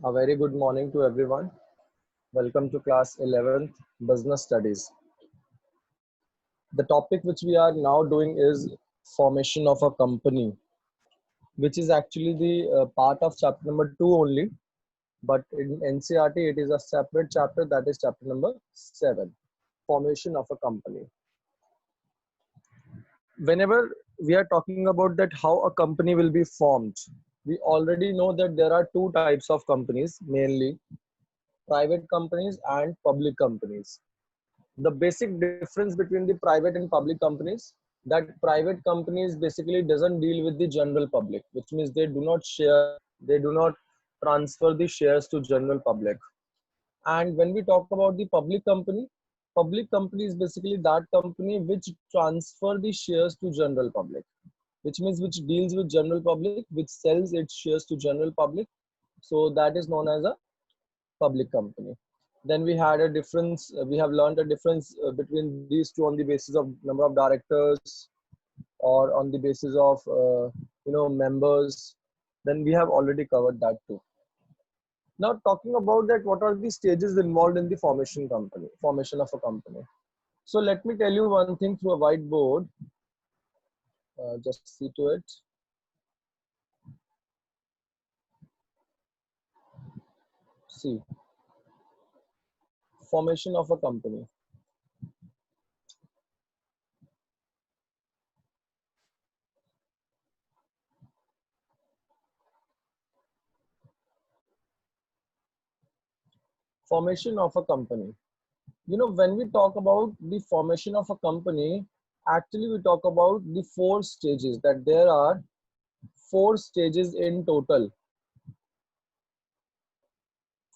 A very good morning to everyone. Welcome to class 11th Business Studies. The topic which we are now doing is formation of a company, which is actually the part of chapter number 2 only. But in NCRT, it is a separate chapter, that is chapter number 7, formation of a company. Whenever we are talking about that how a company will be formed, we already know that there are two types of companies, mainly private companies and public companies. The basic difference between the private and public companies, that private companies basically doesn't deal with the general public, which means they do not share, they do not transfer the shares to general public. And when we talk about the public company is basically that company which transfer the shares to general public, which means which deals with general public, which sells its shares to general public. So that is known as a public company. Then we had a difference, we have learned a difference between these two on the basis of number of directors or on the basis of members. Then we have already covered that too. Now talking about that, what are the stages involved in the formation of a company. So let me tell you one thing through a whiteboard. Just see to it. See, formation of a company. Formation of a company. When we talk about the formation of a company, actually we talk about the 4 stages, that there are 4 stages in total.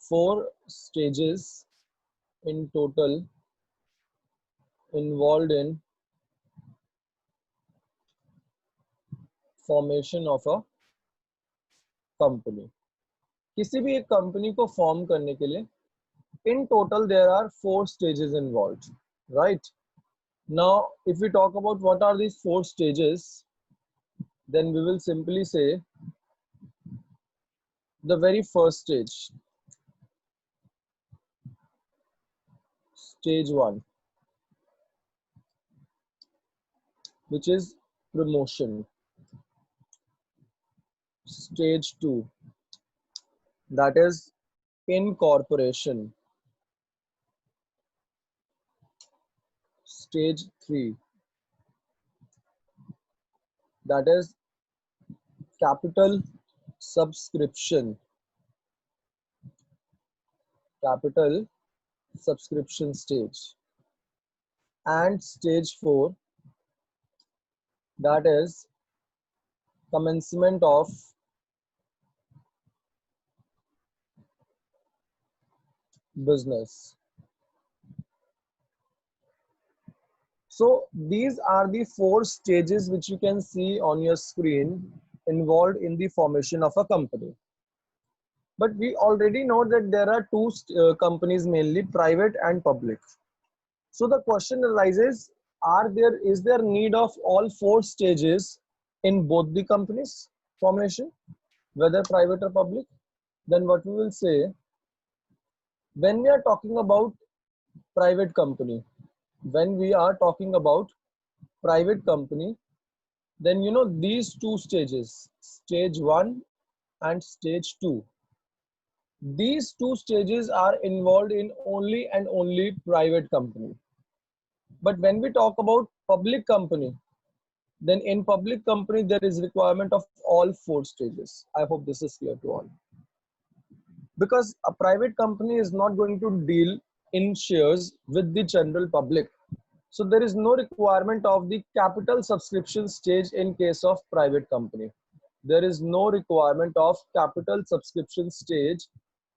4 stages in total involved in formation of a company. किसी भी एक company को form करने के लिए in total there are 4 stages involved, right? Now if we talk about what are these 4 stages, then we will simply say the very first stage, stage 1, which is promotion. Stage 2, that is incorporation. Stage 3, that is capital subscription. Capital subscription stage. And stage 4, that is commencement of business. So these are the 4 stages which you can see on your screen involved in the formation of a company. But we already know that there are two companies, mainly private and public. So the question arises, is there need of all 4 stages in both the companies formation, whether private or public? Then what we will say, when we are talking about private company, when we are talking about private company, then these 2 stages, stage 1 and stage 2, these 2 stages are involved in only and only private company. But when we talk about public company, then in public company there is requirement of all 4 stages. I hope this is clear to all. Because a private company is not going to deal in shares with the general public. So there is no requirement of the capital subscription stage in case of private company. There is no requirement of capital subscription stage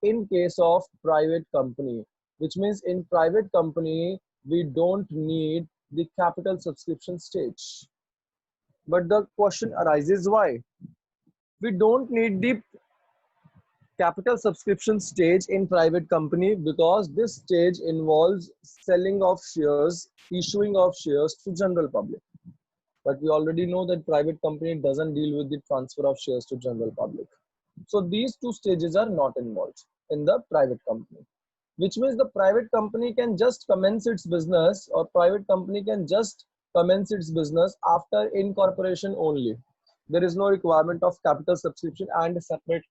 in case of private company, which means in private company, we don't need the capital subscription stage. But the question arises, why? We don't need the capital subscription stage in private company because this stage involves selling of shares, issuing of shares to general public. But we already know that private company doesn't deal with the transfer of shares to general public. So these two stages are not involved in the private company, which means the private company can just commence its business, or private company can just commence its business after incorporation only. There is no requirement of capital subscription and separate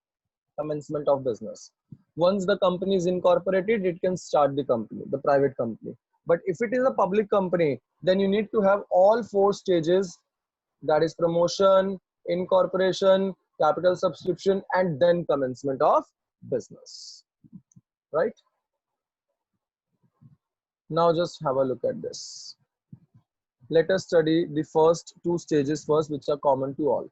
commencement of business. Once the company is incorporated, it can start the company, the private company. But if it is a public company, then you need to have all four stages, that is promotion, incorporation, capital subscription, and then commencement of business, right? Now just have a look at this. Let us study the first two stages first, which are common to all.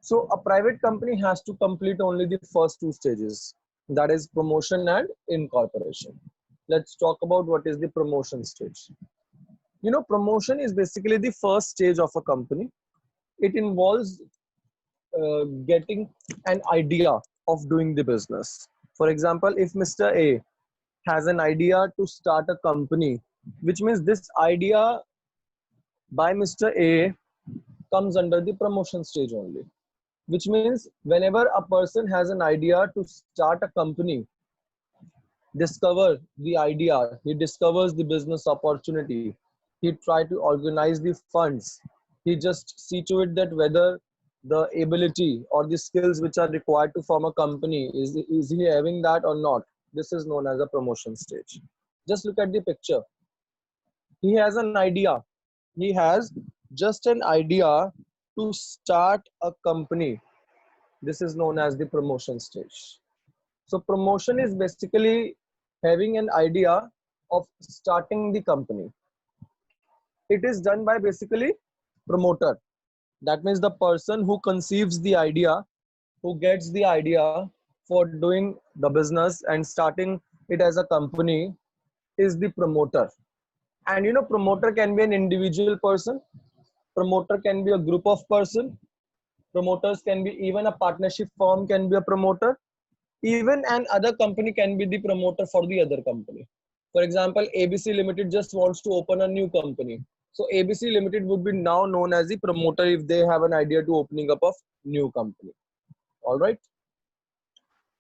So a private company has to complete only the first two stages, that is promotion and incorporation. Let's talk about what is the promotion stage. You know, promotion is basically the first stage of a company. It involves getting an idea of doing the business. For example, if Mr. A has an idea to start a company, which means this idea by Mr. A comes under the promotion stage only, which means whenever a person has an idea to start a company, discover the idea, he discovers the business opportunity, he try to organize the funds, he just see to it that whether the ability or the skills which are required to form a company, is he having that or not. This is known as a promotion stage. Just look at the picture. He has an idea, he has just an idea to start a company. This is known as the promotion stage. So promotion is basically having an idea of starting the company. It is done by basically promoter. That means the person who conceives the idea, who gets the idea for doing the business and starting it as a company, is the promoter. And you know, promoter can be an individual person, promoter can be a group of person, promoters can be even a partnership firm can be a promoter, even an other company can be the promoter for the other company. For example, ABC Limited just wants to open a new company. So ABC Limited would be now known as the promoter if they have an idea to opening up of new company. All right.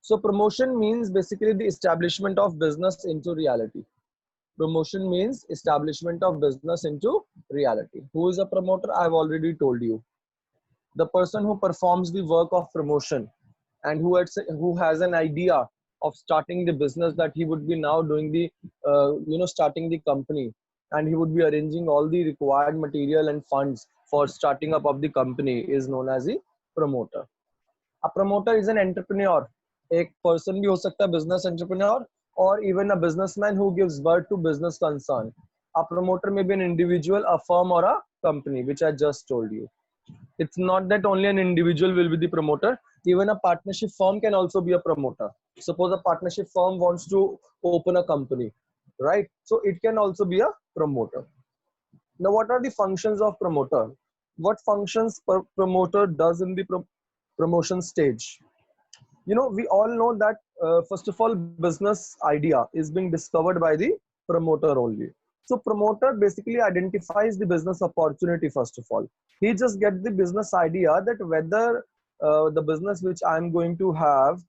So promotion means basically the establishment of business into reality. Promotion means establishment of business into reality. Who is a promoter? I've already told you. The person who performs the work of promotion and who has an idea of starting the business, that he would be now doing the starting the company, and he would be arranging all the required material and funds for starting up of the company, is known as the promoter. A promoter is an entrepreneur. एक person भी हो सकता है business entrepreneur, or even a businessman who gives birth to business concern. A promoter may be an individual, a firm, or a company, which I just told you. It's not that only an individual will be the promoter. Even a partnership firm can also be a promoter. Suppose a partnership firm wants to open a company, right? So it can also be a promoter. Now, what are the functions of promoter? What functions promoter does in the promotion stage? You know, we all know that first of all, business idea is being discovered by the promoter only. So promoter basically identifies the business opportunity. First of all, he just gets the business idea that whether the business which I'm going to have,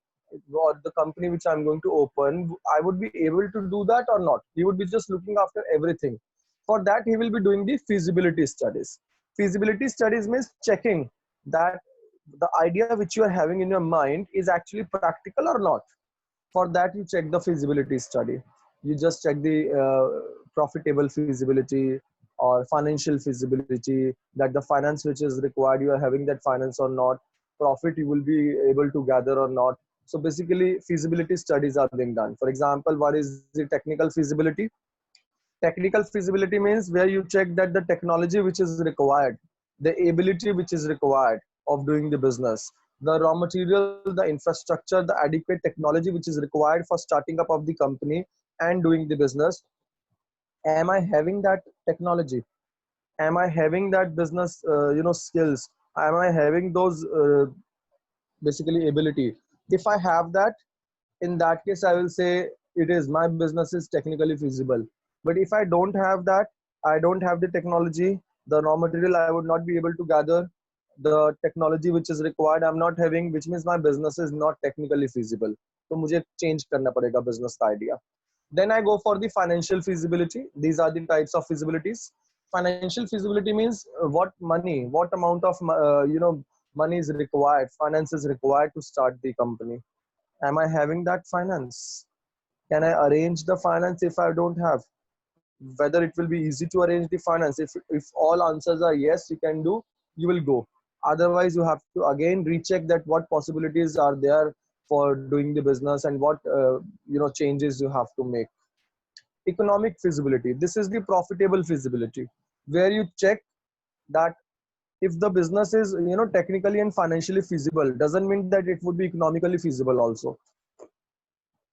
or the company which I'm going to open, I would be able to do that or not. He would be just looking after everything. For that, he will be doing the feasibility studies. Feasibility studies means checking that the idea which you are having in your mind is actually practical or not. For that, you check the feasibility study. You just check the profitable feasibility or financial feasibility, that the finance which is required, you are having that finance or not, profit you will be able to gather or not. So basically feasibility studies are being done. For example, what is the technical feasibility? Technical feasibility means where you check that the technology which is required, the ability which is required of doing the business, the raw material, the infrastructure, the adequate technology which is required for starting up of the company and doing the business. Am I having that technology? Am I having that business skills? Am I having those basically ability? If I have that, in that case I will say it is my business is technically feasible. But if I don't have that, I don't have the technology, the raw material I would not be able to gather, the technology which is required I'm not having, which means my business is not technically feasible. तो मुझे change करना पड़ेगा business का idea. Then I go for the financial feasibility. These are the types of feasibilities. Financial feasibility means what money, what amount of money is required, finance is required to start the company. Am I having that finance? Can I arrange the finance if I don't have? Whether it will be easy to arrange the finance. If all answers are yes, you can do, you will go. Otherwise, you have to again recheck that what possibilities are there for doing the business and what changes you have to make. Economic feasibility. This is the profitable feasibility, where you check that if the business is technically and financially feasible, doesn't mean that it would be economically feasible also.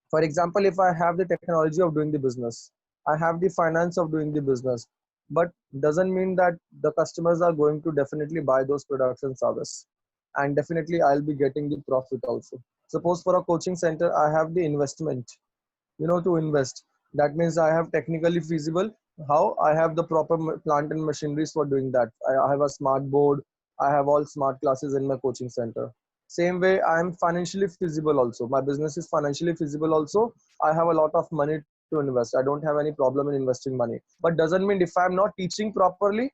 For example, if I have the technology of doing the business, I have the finance of doing the business, but doesn't mean that the customers are going to definitely buy those products and service. And definitely I'll be getting the profit also. Suppose for a coaching center, I have the investment, to invest. That means I have technically feasible. How? I have the proper plant and machineries for doing that. I have a smart board. I have all smart classes in my coaching center. Same way, I am financially feasible also. My business is financially feasible also. I have a lot of money to invest. I don't have any problem in investing money. But doesn't mean if I'm not teaching properly,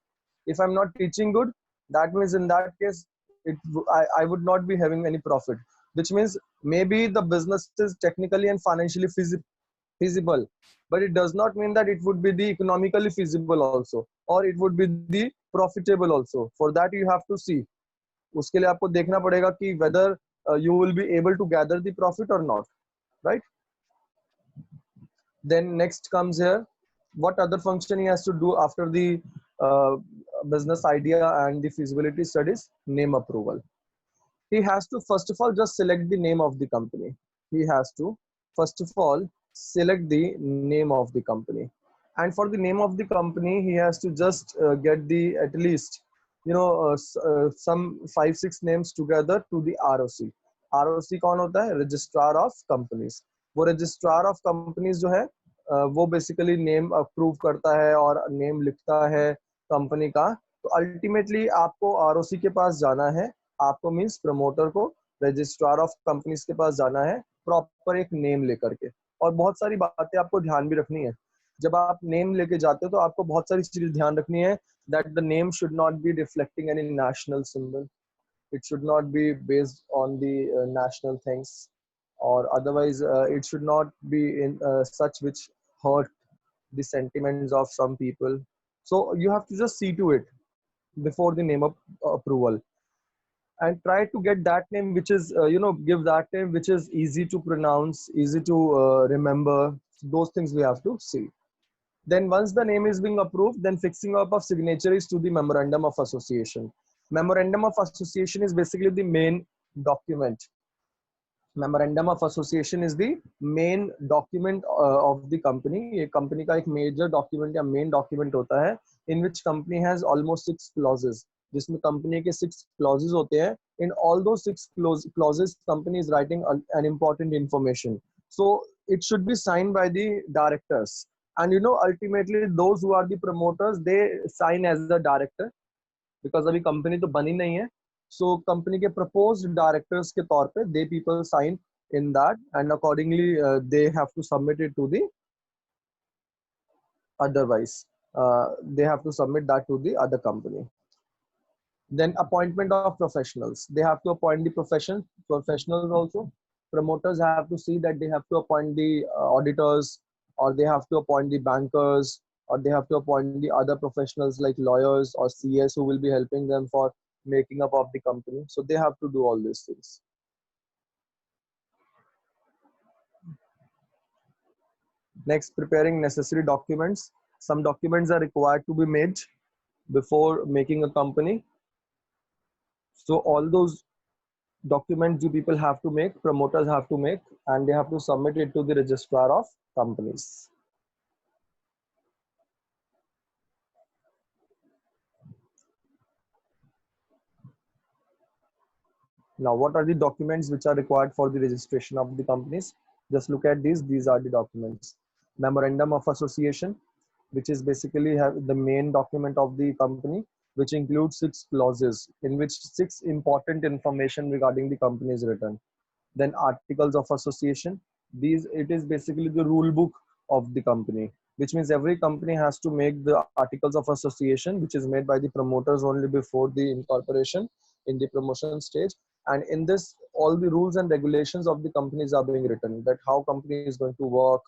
if I'm not teaching good, that means in that case, I would not be having any profit. Which means maybe the business is technically and financially feasible, but it does not mean that it would be the economically feasible also, or it would be the profitable also. For that you have to see, उसके लिए आपको देखना पड़ेगा कि whether you will be able to gather the profit or not, right? Then next comes here, what other function he has to do after the uh, business idea and the feasibility studies? Name approval. He has to first of all just select the name of the company. He has to first of all select the name of the company, and for the name of the company he has to just get the at least some 5-6 names together to the ROC. ROC कौन होता है? Registrar of Companies. वो Registrar of Companies जो है वो basically name approve करता है और नेम लिखता है कंपनी का. तो अल्टीमेटली आपको ROC के पास जाना है, आपको मीन्स प्रमोटर को रजिस्ट्रार ऑफ कंपनीज के पास जाना है प्रॉपर एक नेम लेकर के. और बहुत सारी बातें आपको ध्यान भी रखनी है. जब आप नेम लेके जाते हो तो आपको बहुत सारी चीजें ध्यान रखनी है. That the name should not be reflecting any national symbol. It should not be based on the national things, or otherwise it should not be in such which hurt the sentiments of some people. So you have to just see to it before the name of approval, and try to get that name which is give that name which is easy to pronounce, easy to remember. Those things we have to see. Then once the name is being approved, then fixing up of signatories to the memorandum of association. Memorandum of association is basically the main document. Memorandum of association is the main document of the company. ये company का एक major document या main document होता है, in which company has almost 6 clauses, जिसमें company के 6 clauses होते हैं. In all those 6 clauses, company is writing an important information. So it should be signed by the directors, and ultimately those who are the promoters, they sign as the director, because अभी company तो बनी नहीं है. So company के proposed directors के तौर पे they people sign in that, and accordingly they have to submit it to the they have to submit that to the other company. Then appointment of professionals. They have to appoint the professionals also. Promoters have to see that they have to appoint the auditors, or they have to appoint the bankers, or they have to appoint the other professionals like lawyers or CS who will be helping them for making up of the company. So they have to do all these things. Next, preparing necessary documents. Some documents are required to be made before making a company. So all those documents you people have to make, promoters have to make, and they have to submit it to the registrar of companies. Now, what are the documents which are required for the registration of the companies? Just look at these. These are the documents. Memorandum of association, which is basically the main document of the company. which includes 6 clauses in which 6 important information regarding the company is written. Then articles of association. These, it is basically the rule book of the company, which means every company has to make the articles of association, which is made by the promoters only before the incorporation in the promotion stage. And in this, all the rules and regulations of the companies are being written, that how company is going to work,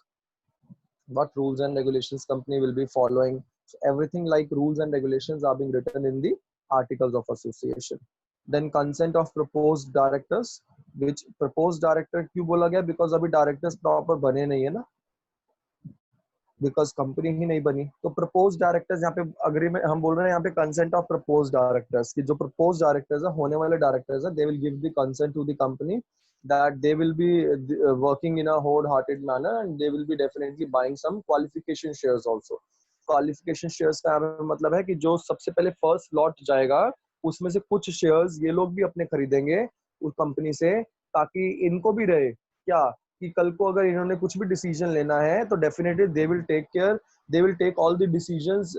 what rules and regulations company will be following. So everything like rules and regulations are being written in the articles of association. Then consent of proposed directors, which proposed director क्यों बोला गया, because अभी directors proper बने नहीं है ना, because company ही नहीं बनी। तो प्रपोज डायरेक्टर्स यहाँ पे अग्रीमेंट हम बोल रहे हैं, यहाँ पे कंसेंट ऑफ प्रपोज डायरेक्टर्स की, जो प्रपोज डायरेक्टर्स है, होने वाले डायरेक्टर्स है, they will give the consent to the company that they will be working in a wholehearted manner and they will be definitely buying some qualification shares also. Qualification shares का मतलब है कि जो सबसे पहले फर्स्ट लॉट जाएगा उसमें से कुछ शेयर्स ये लोग भी अपने खरीदेंगे उस कंपनी से, ताकि इनको भी रहे क्या कि कल को अगर इन्होंने कुछ भी डिसीजन लेना है तो definitely they will take care, they will take all the decisions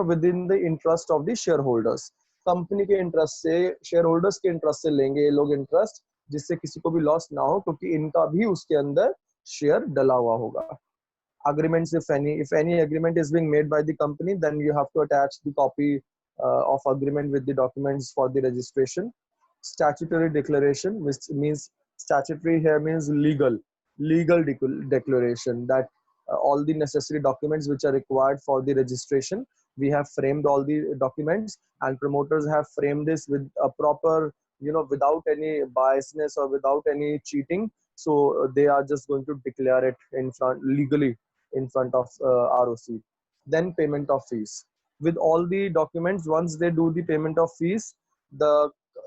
within the interest of the shareholders. Company के इंटरेस्ट से, शेयर होल्डर्स के इंटरेस्ट से लेंगे ये लोग इंटरेस्ट, जिससे किसी को भी लॉस ना हो, क्योंकि इनका भी उसके अंदर शेयर डला हुआ होगा। Agreements, if any agreement is being made by the company, then you have to attach the copy of agreement with the documents for the registration. Statutory declaration, which means statutory here means legal declaration, that all the necessary documents which are required for the registration, we have framed all the documents, and promoters have framed this with a proper, without any biasness or without any cheating. So they are just going to declare it in front legally in front of ROC. Then payment of fees. With all the documents, once they do the payment of fees,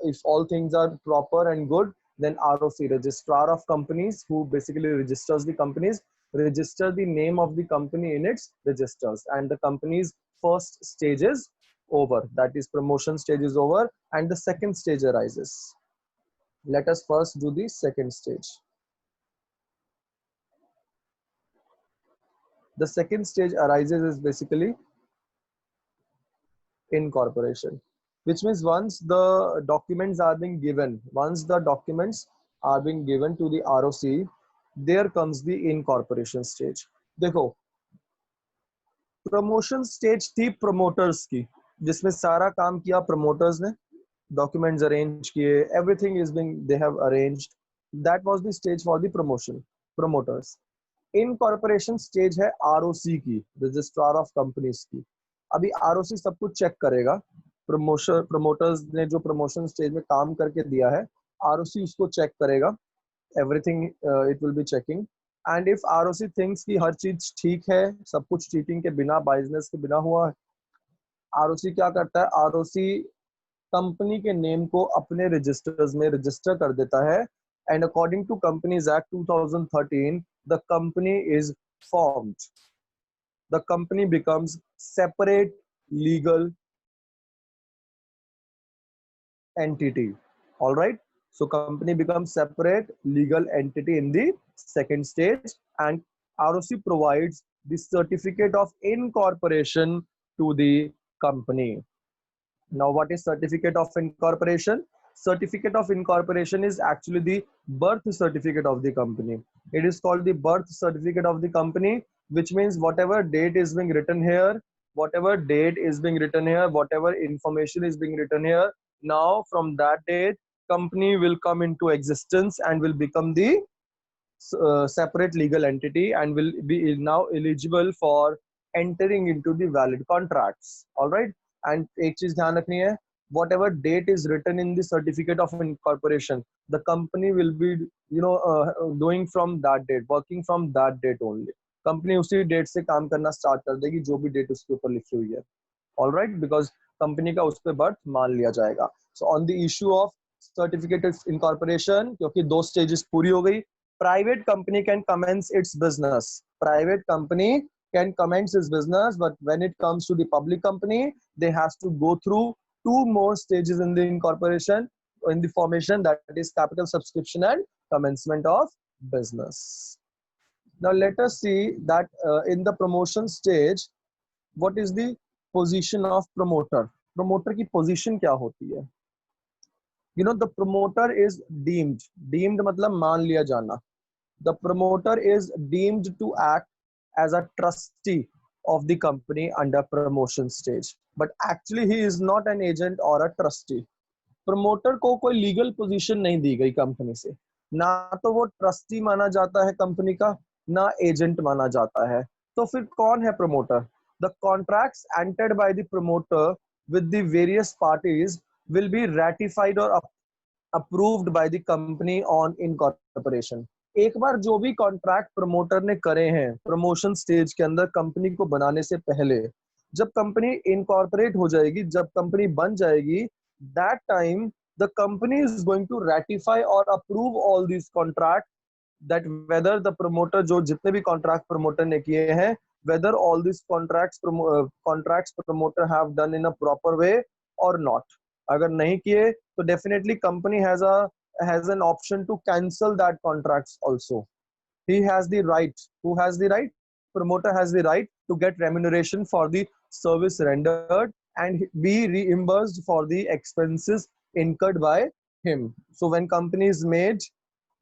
if all things are proper and good, then ROC, registrar of companies, who basically registers the companies, register the name of the company in its registers, and the company's first stage is over. That is, promotion stage is over, and the second stage arises. Let us first do the second stage. The second stage arises is basically incorporation, which means once the documents are being given, to the ROC, there comes the incorporation stage. देखो, promotion stage थी promoters की, जिसमें सारा काम किया promoters ने, documents arrange किए, everything is being, they have arranged. That was the stage for the promoters. Incorporation stage है आरओसी की, रजिस्ट्रार ऑफ कंपनीज की। अभी आरओसी सब कुछ चेक करेगा, प्रमोटर्स ने जो प्रमोशन स्टेज में काम करके दिया है, आरओसी उसको चेक करेगा, everything it will be checking. And if ROC thinks कि हर चीज ठीक है, सब कुछ चीटिंग के बिना, बाइजनेस के बिना हुआ है, आरओसी क्या करता है, आरओसी कंपनी के नेम को अपने रजिस्टर्स में रजिस्टर कर देता है, and according to Companies Act 2013, the company is formed. The company becomes separate legal entity. All right. So company becomes separate legal entity in the second stage, and ROC provides the certificate of incorporation to the company. Now, what is certificate of incorporation? Certificate of incorporation is actually the birth certificate of the company. It is called the birth certificate of the company, which means whatever date is being written here, whatever information is being written here, now from that date, company will come into existence and will become the separate legal entity and will be now eligible for entering into the valid contracts. All right. And एक चीज ध्यान रखनी है, whatever date is written in the certificate of incorporation, the company will be doing from that date, working from that date only. Company उसी date से काम करना start कर देगी जो भी डेट उसके ऊपर लिखी हुई है। ऑल राइट, बिकॉज कंपनी का उस पर बर्थ मान लिया जाएगा। So on the issue of certificate of incorporation, क्योंकि 2 स्टेजेस पूरी हो गई, private company can commence its business. Private company can commence its business, but when it comes to the public company, they has to go through 2 more stages in the incorporation, in the formation, that is capital subscription and commencement of business. Now let us see that in the promotion stage, what is the position of promoter? Promoter की position क्या होती है? You know the promoter is deemed, deemed मतलब मान लिया जाना. The promoter is deemed to act as a trustee of the company under promotion stage, but actually he is not an agent or a trustee. Promoter को कोई legal position नहीं दी गई company से, ना तो वो ट्रस्टी माना जाता है कंपनी का, ना एजेंट माना जाता है. तो फिर कौन है promoter? The contracts entered by the promoter with the various parties will be ratified or approved by the company on incorporation. एक बार जो भी कॉन्ट्रैक्ट प्रमोटर ने करे हैं प्रमोशन स्टेज के अंदर कंपनी को बनाने से पहले, जब कंपनी इनकॉर्पोरेट हो जाएगी, जब कंपनी बन जाएगी, that time the company is going to ratify और approve all this contract, that whether the promoter जो जितने भी कॉन्ट्रैक्ट प्रमोटर ने किए हैं, whether all these contracts promoter have done in a proper way or not. अगर नहीं किए तो definitely company has an option to cancel that contracts also. He has the right. Who has the right? Promoter has the right to get remuneration for the service rendered and be reimbursed for the expenses incurred by him. So when company is made,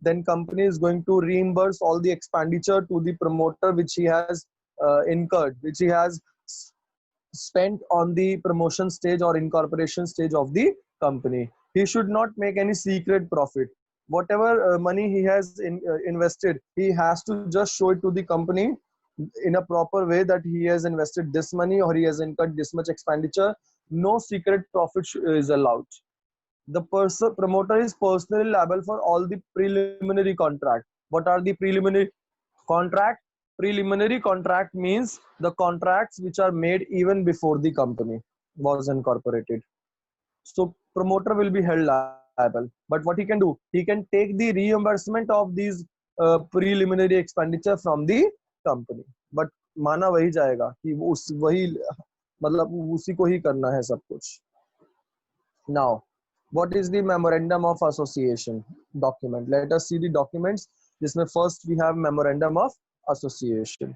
then company is going to reimburse all the expenditure to the promoter which he has incurred, which he has spent on the promotion stage or incorporation stage of the company. He should not make any secret profit. Whatever money he has invested, he has to just show it to the company in a proper way that he has invested this money or he has incurred this much expenditure. No secret profit is allowed. The promoter is personally liable for all the preliminary contract. What are the preliminary contract? Preliminary contract means the contracts which are made even before the company was incorporated. So promoter will be held liable. But what he can do, he can take the reimbursement of these preliminary expenditure from the company. But माना वही जाएगा कि उस वही मतलब उसी को ही करना है सब कुछ. Now, what is the memorandum of association document? Let us see the documents. This first we have memorandum of association.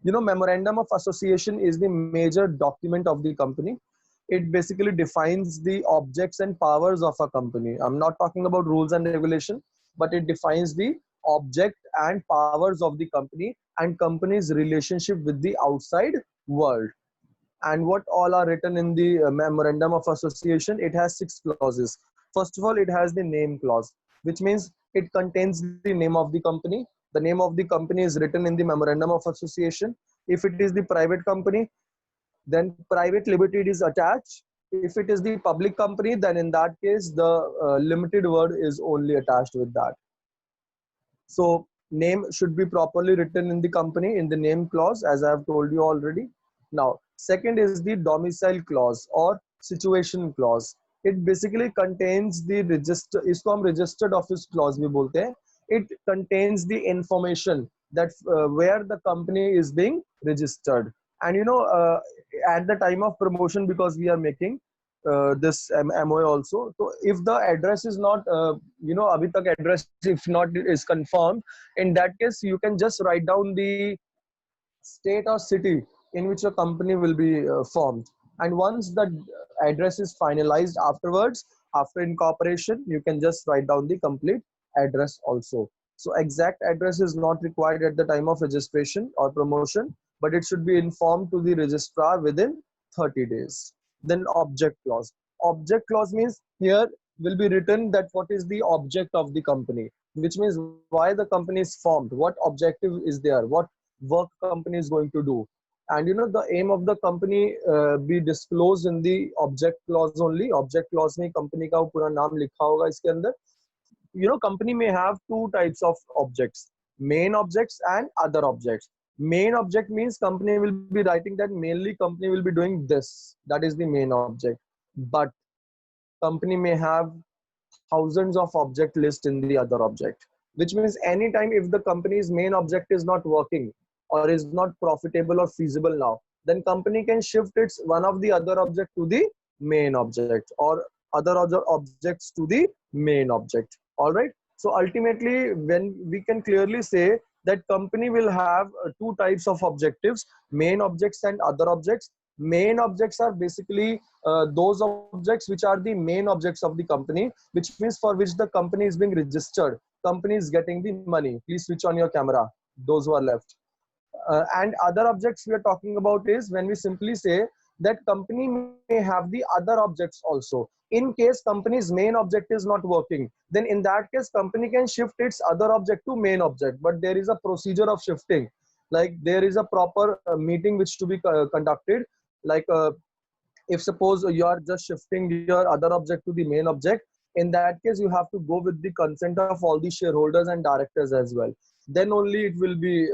You know, memorandum of association is the major document of the company. It basically defines the objects and powers of a company. I'm not talking about rules and regulation, but it defines the object and powers of the company and company's relationship with the outside world. And what all are written in the memorandum of association? It has 6 clauses. First of all, it has the name clause, which means it contains the name of the company. The name of the company is written in the memorandum of association. If it is the private company, then private limited is attached. If it is the public company, then in that case the limited word is only attached with that. So name should be properly written in the company in the name clause, as I have told you already. Now second is the domicile clause or situation clause. It basically contains the register, इसको हम registered office clause भी बोलते हैं. It contains the information that where the company is being registered. And you know, at the time of promotion, because we are making this MOA also, so if the address is not you know abhi tak address if not is confirmed, in that case you can just write down the state or city in which a company will be formed. And once the address is finalized afterwards, after incorporation, you can just write down the complete address also. So exact address is not required at the time of registration or promotion, but it should be informed to the registrar within 30 days. Then object clause. Object clause means here will be written that what is the object of the company, which means why the company is formed, what objective is there, what work company is going to do. And you know, the aim of the company be disclosed in the object clause only. Object clause में company का पूरा नाम लिखा होगा इसके अंदर. You know, company may have two types of objects, main objects and other objects. Main object means company will be writing that mainly company will be doing this, that is the main object. But company may have thousands of object list in the other object, which means anytime if the company's main object is not working or is not profitable or feasible now, then company can shift its one of the other object to the main object or other objects to the main object. All right. So ultimately, when we can clearly say that company will have two types of objectives, main objects and other objects. Main objects are basically those objects which are the main objects of the company, which means for which the company is being registered. Company is getting the money. Please switch on your camera, those who are left. And other objects we are talking about is when we simply say that company may have the other objects also. In case company's main object is not working, then in that case company can shift its other object to main object, but there is a procedure of shifting. Like there is a proper meeting which to be conducted. Like if suppose you are just shifting your other object to the main object, in that case you have to go with the consent of all the shareholders and directors as well. Then only it will be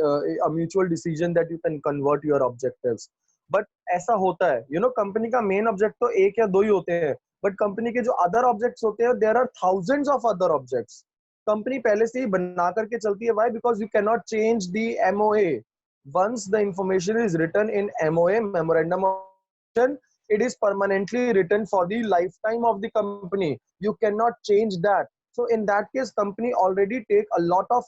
a mutual decision that you can convert your objectives. But ऐसा होता है, you know, company का main object तो एक या दो ही होते हैं, but company के जो other objects होते हैं, there are thousands of other objects. Company पहले से ही बना करके चलती है. Why? Because you cannot change the MOA. Once the information is written in MOA, memorandum of understanding, it is permanently written for the lifetime of the company. You cannot change that. So in that case, company already take a lot of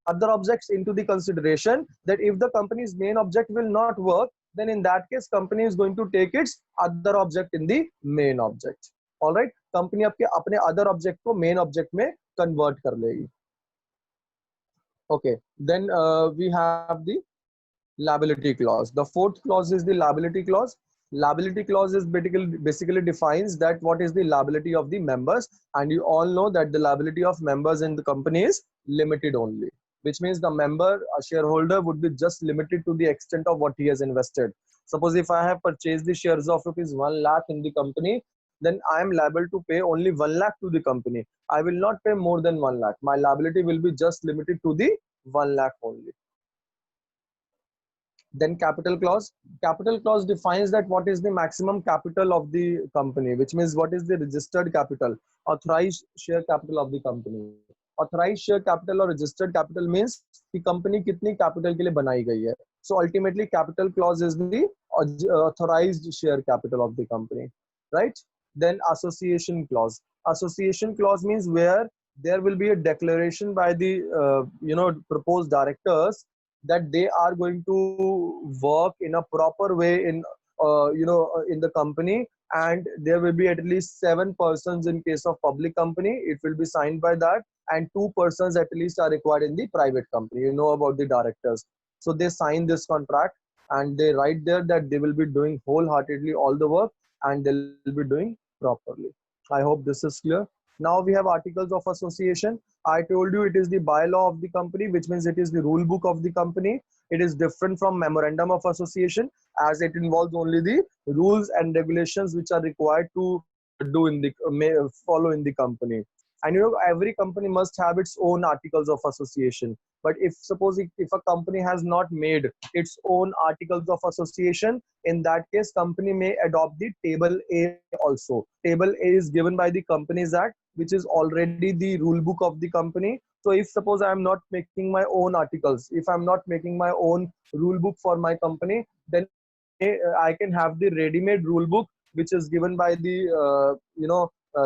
other objects into the consideration, that if the company's main object will not work, then in that case company is going to take its other object in the main object. All right, company आपके अपने other object को main object में convert कर लेगी. Okay, then we have the liability clause. The fourth clause is the liability clause. Liability clause is basically defines that what is the liability of the members, and you all know that the liability of members in the company is limited only, which means the member, a shareholder, would be just limited to the extent of what he has invested. Suppose if I have purchased the shares of rupees 1 lakh in the company, then I am liable to pay only 1 lakh to the company. I will not pay more than 1 lakh. My liability will be just limited to the 1 lakh only. Then capital clause. Capital clause defines that what is the maximum capital of the company, which means what is the registered capital, authorized share capital of the company. Authorized share capital or registered capital means the company कितनी capital के लिए बनाई गई है. So ultimately capital clause is the authorized share capital of the company, right? Then association clause. Association clause means where there will be a declaration by the proposed directors that they are going to work in a proper way in in the company, and there will be at least 7 persons in case of public company. It will be signed by that, and 2 persons at least are required in the private company. You know about the directors, so they sign this contract and they write there that they will be doing wholeheartedly all the work and they will be doing properly. I hope this is clear. Now we have articles of association. I told you it is the bylaw of the company, which means it is the rule book of the company. It is different from memorandum of association as it involves only the rules and regulations which are required to do in the follow in the company. And you know, every company must have its own articles of association. But if suppose if a company has not made its own articles of association, in that case company may adopt the table A also. Table A is given by the Companies Act, which is already the rule book of the company. So if suppose I am not making my own articles, if I'm not making my own rule book for my company, then I can have the ready-made rule book which is given by the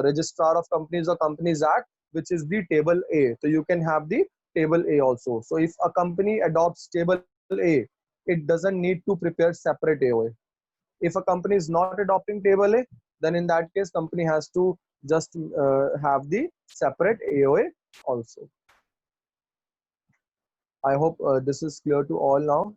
registrar of companies or Companies Act, which is the table A. So you can have the table A also. So if a company adopts table A, it doesn't need to prepare separate AOA. If a company is not adopting table A, then in that case company has to just have the separate AOA also. I hope this is clear to all now.